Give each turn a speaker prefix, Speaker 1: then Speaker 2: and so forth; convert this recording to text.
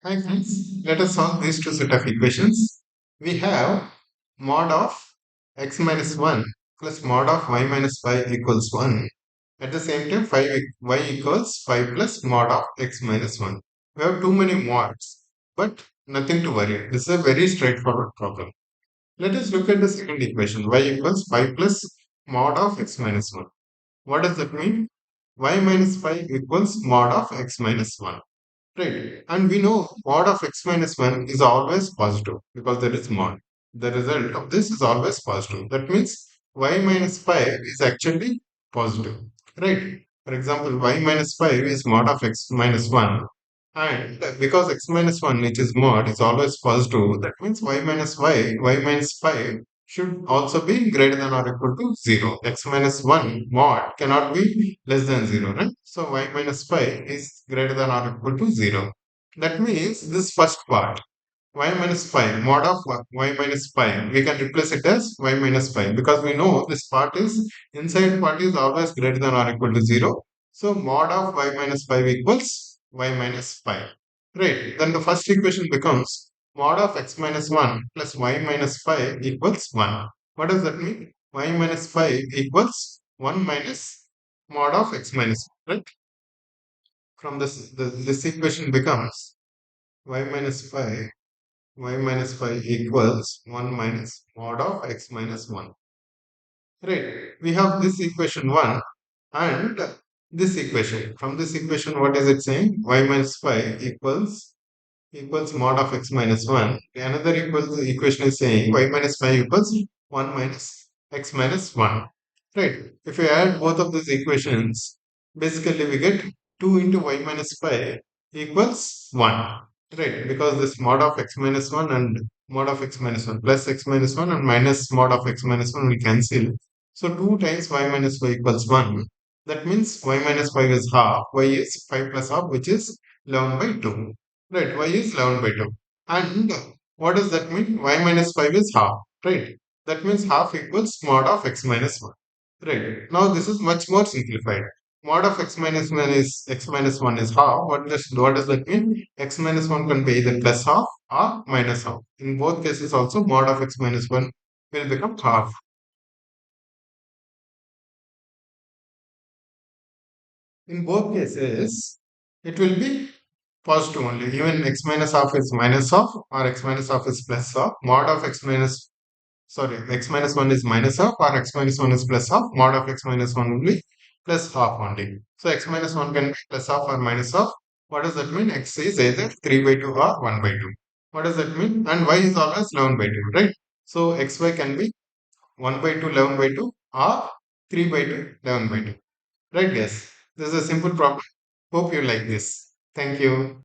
Speaker 1: Hi friends, let us solve these two set of equations. We have mod of x minus 1 plus mod of y minus 5 equals 1. At the same time, 5y equals 5 plus mod of x minus 1. We have too many mods, but nothing to worry. This is a very straightforward problem. Let us look at the second equation. Y equals 5 plus mod of x minus 1. What does that mean? Y minus 5 equals mod of x minus 1. Right. And we know mod of x minus 1 is always positive because there is mod. The result of this is always positive. That means y minus 5 is actually positive. Right. For example, y minus 5 is mod of x minus 1. And because x minus 1, which is mod, is always positive, that means y minus 5 should also be greater than or equal to 0. X minus 1 mod cannot be less than 0, right? So y minus 5 is greater than or equal to 0. That means this first part, y minus 5, mod of y minus 5, we can replace it as y minus 5 because we know this part is, inside part is always greater than or equal to 0. So mod of y minus 5 equals y minus 5. Right. Then the first equation becomes mod of x minus 1 plus y minus 5 equals 1. What does that mean? Y minus 5 equals 1 minus mod of x minus 1, right? From this equation becomes y minus 5 equals 1 minus mod of x minus 1. Right. We have this equation 1 and this equation. From this equation, what is it saying? Y minus 5 equals mod of x minus 1. Another equation is saying y minus 5 equals 1 minus x minus 1. Right. If you add both of these equations, basically we get 2 into y minus 5 equals 1. Right. Because this mod of x minus 1 and mod of x minus 1 plus x minus 1 and minus mod of x minus 1 will cancel. So 2 times y minus 5 equals 1. That means y minus 5 is half. Y is 5 plus half, which is 11 by 2. Right, y is 11 by 2. And what does that mean? Y minus 5 is half. Right. That means half equals mod of x minus 1. Right. Now this is much more simplified. Mod of x minus 1 is half. What does that mean? X minus 1 can be either plus half or minus half. In both cases also mod of x minus 1 will become half. In both cases, it will be positive only. Even x minus half is minus half or x minus half is plus half. Mod of x minus, sorry, x minus 1 is minus half or x minus 1 is plus half. Mod of x minus 1 will be plus half only. So x minus 1 can be plus half or minus half. What does that mean? X is either 3 by 2 or 1 by 2. What does that mean? And y is always 11 by 2, right? So xy can be 1 by 2, 11 by 2 or 3 by 2, 11 by 2. Right, guys? This is a simple problem. Hope you like this. Thank you.